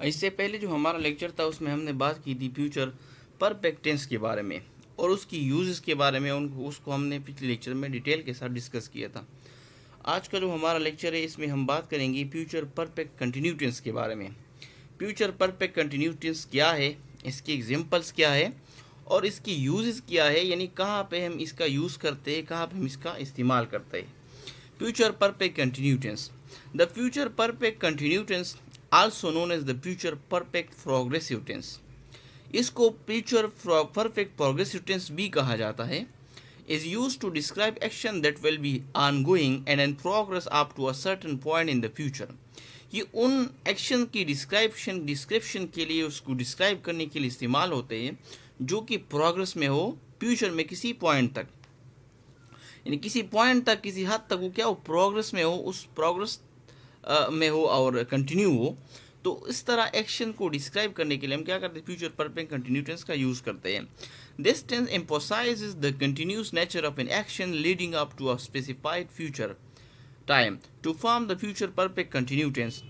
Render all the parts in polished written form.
इससे पहले जो हमारा लेक्चर था उसमें हमने बात की थी फ्यूचर परफेक्ट टेंस के बारे में और उसकी यूजेस के बारे में उसको हमने पिछले लेक्चर में डिटेल के साथ डिस्कस किया था। आज का जो हमारा लेक्चर है इसमें हम बात करेंगे फ्यूचर परफेक्ट कंटिन्यू टेंस के बारे में। फ्यूचर परफेक्ट कंटिन्यू टेंस क्या है, इसके एग्जांपल्स क्या है और इसकी यूजेस क्या है, यानी कहाँ पे हम इसका यूज़ करते हैं, कहाँ पे हम इसका इस्तेमाल करते हैं। Future perfect continue tense, the future perfect continue tense also known as the future perfect progressive tense, इसको फ्यूचर परफेक्ट प्रोग्रेसिव टेंस भी कहा जाता है, is used to describe action that will be ongoing and in progress up to a certain point in the future। ये उन action की description के लिए, उसको डिस्क्राइब करने के लिए इस्तेमाल होते हैं जो कि प्रोग्रेस में हो, फ्यूचर में किसी पॉइंट तक, यानी किसी पॉइंट तक, किसी हद तक वो क्या हो, प्रोग्रेस में हो, उस प्रोग्रेस में हो और कंटिन्यू हो। तो इस तरह एक्शन को डिस्क्राइब करने के लिए हम क्या करते हैं, फ्यूचर परफेक्ट कंटिन्यू टेंस का यूज़ करते हैं। This tense emphasizes the continuous nature of an action leading up to a specified future time to form the future perfect continue tense.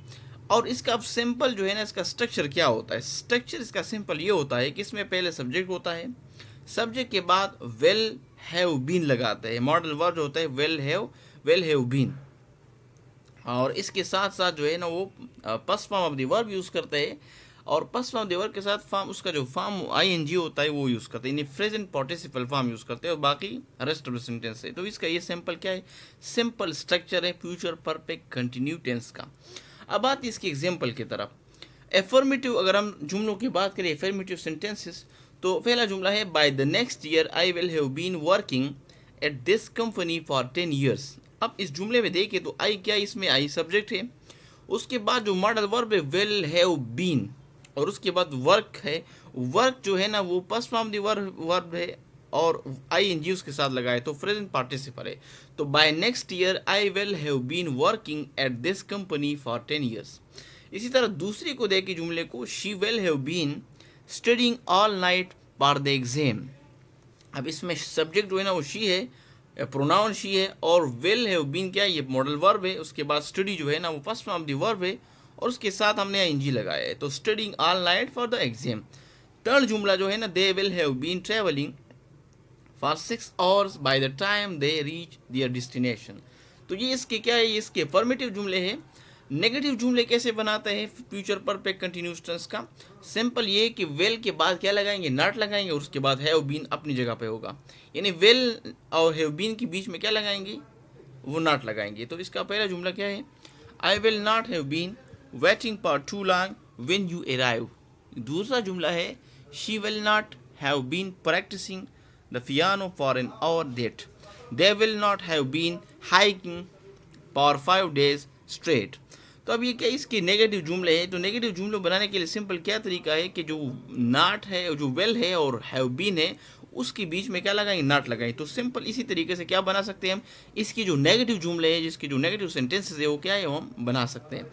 और इसका अब सिंपल जो है ना, इसका स्ट्रक्चर क्या होता है, स्ट्रक्चर इसका सिंपल ये होता है कि इसमें पहले सब्जेक्ट होता है, सब्जेक्ट के बाद वेल हैव बीन लगाते हैं, मॉडल वर्ब होता है वेल हैव बीन, और इसके साथ साथ जो है ना वो first form of the verb use करते हैं और first form of the verb के साथ फॉर्म, उसका जो फॉर्म आईएनजी होता है वो यूज़ करते हैं, यानी प्रेजेंट पार्टिसिपल फॉर्म यूज़ करते हैं और बाकी रेस्ट ऑफ द सेंटेंस है। तो इसका ये सिंपल क्या है, सिंपल स्ट्रक्चर है फ्यूचर परफेक्ट कंटिन्यू टेंस का। अब बात इसके एग्जाम्पल की तरफ। एफर्मेटिव, अगर हम जुमलों की बात करें, एफर्मेटिव सेंटेंसेस, तो पहला जुमला है by the next year I will have been working at this company for 10 years. अब इस जुमले में देखिए तो आई क्या, इसमें आई सब्जेक्ट है, उसके बाद जो मॉडल वर्ब है विल हैव बीन, और उसके बाद वर्क है, वर्क जो है ना वो फर्स्ट फॉर्म दी वर्ब है और आई एन जी उसके साथ लगाए तो प्रेजेंट पार्टिसिपल है। तो by next year I will have been working at this company for 10 years. इसी तरह दूसरी को देखिए जुमले को, she will have been studying all night for the exam. अब इसमें सब्जेक्ट जो है ना वो शी है, प्रोनाउन शी है, और विल हैव बीन क्या है, ये मॉडल वर्ब है, उसके बाद स्टडी जो है ना वो फर्स्ट फॉर्म दी वर्ब है और उसके साथ हमने आईएनजी लगाया है, तो studying all night for the exam. Third जुमला जो है ना, they will have been travelling for 6 hours by the time they reach their destination. तो ये इसके क्या है, ये इसके अफर्मेटिव जुमले हैं। नेगेटिव जुमले कैसे बनाते हैं फ्यूचर परफेक्ट कंटिन्यूस टेंस का, सिंपल ये कि वेल के बाद क्या लगाएंगे, नॉट लगाएंगे, और उसके बाद हैव बीन अपनी जगह पे होगा, यानी वेल और हैव बीन के बीच में क्या लगाएंगे, वो नॉट लगाएंगे। तो इसका पहला जुमला क्या है, I will not have been waiting for too long when you arrive. दूसरा जुमला है, she will not have been practising the piano for an hour that they will not have been hiking for 5 days straight. तो अब ये क्या इसके negative जुमले हैं। तो नेगेटिव जुमले बनाने के लिए सिंपल क्या तरीका है कि जो नॉट है, जो वेल है और हैव बीन है, उसके बीच में क्या लगाएंगे, नॉट लगाएंगे। तो सिंपल इसी तरीके से क्या बना सकते हैं हम, इसकी जो नेगेटिव जुमले हैं, जिसके जो नेगेटिव सेंटेंसेस है वो क्या है, वो हम बना सकते हैं।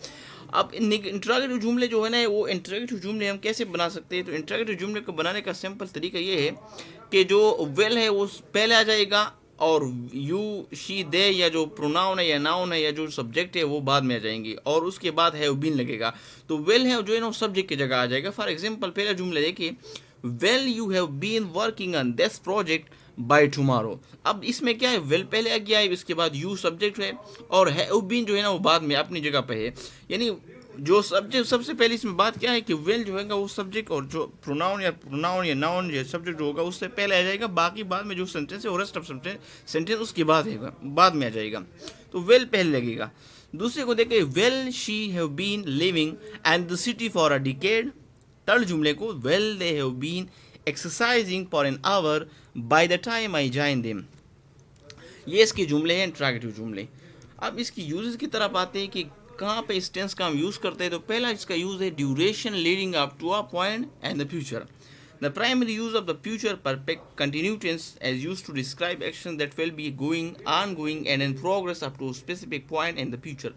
अब इंट्रोगेटिव जुमले जो है ना, वो इंट्रोगेटिव जुमले हम कैसे बना सकते हैं। तो इंट्रोगेटिव जुमले को बनाने का सिंपल तरीका ये है कि जो वेल है वो पहले आ जाएगा और यू शी दे या जो प्रोनाउन है या नाउन है या जो सब्जेक्ट है वो बाद में आ जाएंगी, और उसके बाद हैव बीन लगेगा। तो वेल है जो है ना सब्जेक्ट की जगह आ जाएगा। फॉर एग्जांपल पहला जुमला देखिए, well you have been working on this project by tomorrow. अब इसमें क्या है, वेल पहले आ गया है, इसके बाद यू सब्जेक्ट है और हैव बीन जो है ना वो बाद में अपनी जगह पे है। यानी जो सब्जेक्ट सबसे पहले इसमें बात क्या है कि वेल जो है वो सब्जेक्ट, और जो प्रोनाउन या नाउन या सब्जेक्ट जो होगा उससे पहले आ जाएगा, बाकी बाद में जो सेंटेंस है और रेस्ट ऑफ सेंटेंस उसके बाद है, बाद में आ जाएगा। तो वेल पहले लगेगा। दूसरे को देखें, well she have been living and the city for a decade. Third जुमले को, well they have been exercising for an hour by the time I join them. ये इसके जुमले हैं, इंट्रोगेटिव जुमले। अब इसकी यूजेस की तरफ आते हैं कि कहाँ पे इस टेंस का हम यूज़ करते हैं। तो पहला इसका यूज़ है duration leading up to a point and the future. The primary use of the future perfect continue tense as use to describe action that will be going on going and in progress up to specific point in the future.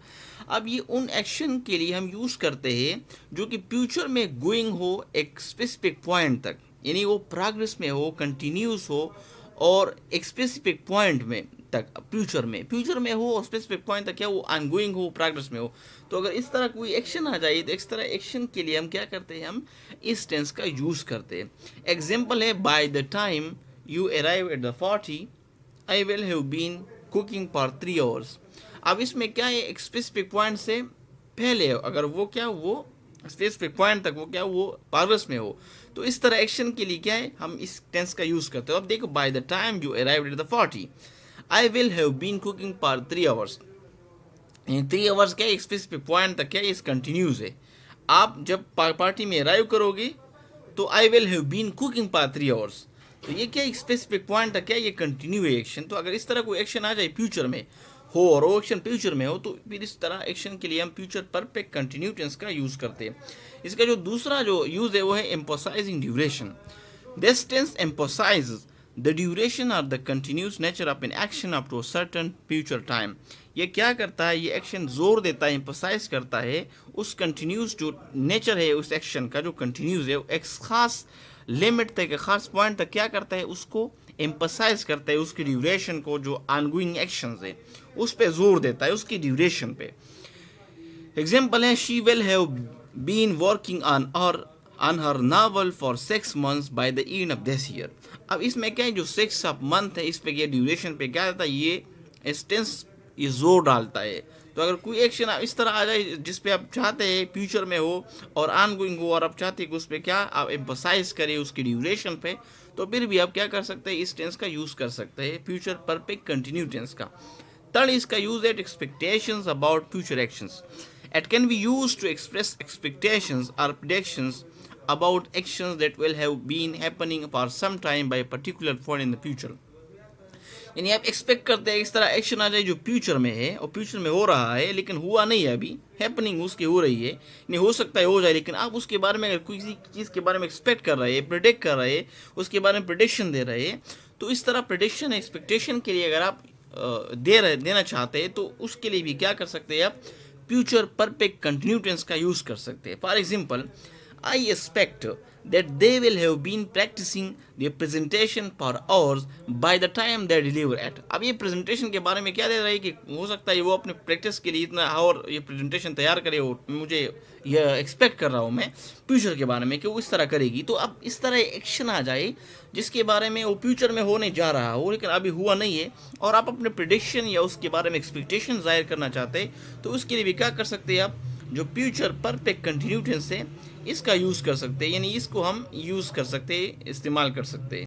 अब ये उन action के लिए हम use करते हैं जो कि फ्यूचर में गोइंग हो एक स्पेसिफिक पॉइंट तक, यानी वो प्रोग्रेस में हो, कंटिन्यूस हो और एक स्पेसिफिक पॉइंट में, तक, फ्यूचर में हो, स्पेसिफिक पॉइंट तक, क्या वो ऑनगोइंग हो, प्रोग्रेस में हो। तो अगर इस तरह कोई एक्शन आ जाए तो इस तरह एक्शन के लिए हम क्या करते हैं, हम इस टेंस का यूज़ करते हैं। एग्जाम्पल है, by the time you arrive at the 40 I will have been cooking for 3 hours. अब इसमें क्या है, एक स्पेसिफिक पॉइंट से पहले अगर वो क्या वो स्पेसिफिक पॉइंट तक वो क्या वो प्रोग्रेस में हो, तो इस तरह एक्शन के लिए क्या है, हम इस टेंस का यूज़ करते हैं। अब देखो, by the time you arrive at the 40 I will have been cooking for 3 hours. 3 hours क्या है, एक स्पेसिफिक पॉइंट तक क्या है, इस कंटिन्यूस है। आप जब पार्टी में अराइव करोगे तो I will have been cooking for 3 hours, तो ये क्या एक स्पेसिफिक पॉइंट तक क्या ये कंटिन्यू है एक्शन। तो अगर इस तरह कोई एक्शन आ जाए फ्यूचर में हो और वो एक्शन फ्यूचर में हो, तो फिर इस तरह एक्शन के लिए हम फ्यूचर परफेक्ट कंटिन्यू टेंस का यूज़ करते हैं। इसका जो दूसरा जो यूज़ है वो है emphasizing duration. This tense emphasizes the duration और the continuous nature of an action up to a certain future time. ये क्या करता है, ये एक्शन जोर देता है, एम्फोसाइज करता है उस कंटिन्यूस जो नेचर है उस एक्शन का, जो कंटिन्यूस है एक खास लिमिट तक, एक खास पॉइंट तक क्या करता है, उसको एम्फोसाइज करता है, उसकी ड्यूरेशन को, जो ऑनगोइंग एक्शंस है उस पे जोर देता है, उसकी ड्यूरेशन पे। एग्जाम्पल है, she will have been working on her novel for 6 months by the end of this year. अब इसमें क्या है, जो 6 month है, इस पे ये ड्यूरेशन पे क्या रहता है, ये टेंस ये जोर डालता है। तो अगर कोई एक्शन इस तरह आ जाए जिस पे आप चाहते हैं फ्यूचर में हो और ऑनगोइंग हो, और आप चाहते हैं कि उस पर क्या आप एम्फसाइज करें उसकी ड्यूरेशन पे, तो फिर भी आप क्या कर सकते हैं, इस टेंस का यूज़ कर सकते हैं, फ्यूचर परफेक्ट कंटिन्यू टेंस का। थर्ड, इसका use at expectations about future actions. It can be used to express expectations or predictions about actions that will have been happening for some time by a particular point in the future. यानी आप expect करते हैं इस तरह action आ जाए जो future में है और फ्यूचर में हो रहा है लेकिन हुआ नहीं है, अभी हैपनिंग उसकी हो रही है, नहीं हो सकता है हो जाए, लेकिन आप उसके बारे में अगर किसी चीज़ के बारे में एक्सपेक्ट कर रहे हैं, प्रिडिक्ट कर रहे हैं, उसके बारे में प्रिडिक्शन दे रहे हैं, तो इस तरह प्रिडिक्शन एक्सपेक्टेशन के लिए अगर आप देना चाहते हैं तो उसके लिए भी क्या कर सकते हैं, आप फ्यूचर परफेक्ट कंटिन्यू टेंस का यूज़ कर सकते हैं। For example, I expect that they will have been practicing their presentation for hours by the time they deliver at। अब ये प्रेजेंटेशन के बारे में क्या दे रहा है कि हो सकता है वो अपने प्रैक्टिस के लिए इतना और ये प्रेजेंटेशन तैयार करे, हो मुझे यह एक्सपेक्ट कर रहा हूँ मैं फ्यूचर के बारे में कि वो इस तरह करेगी। तो अब इस तरह एक्शन आ जाए जिसके बारे में वो फ्यूचर में होने जा रहा हो लेकिन अभी हुआ नहीं है, और आप अपने प्रेडिक्शन या उसके बारे में एक्सपेक्टेशन जाहिर करना चाहते हैं, तो उसके लिए भी क्या कर सकते हैं, आप जो फ्यूचर परफेक्ट कंटिन्यू टेंस है इसका यूज़ कर सकते हैं, यानी इसको हम यूज़ कर सकते हैं, इस्तेमाल कर सकते हैं।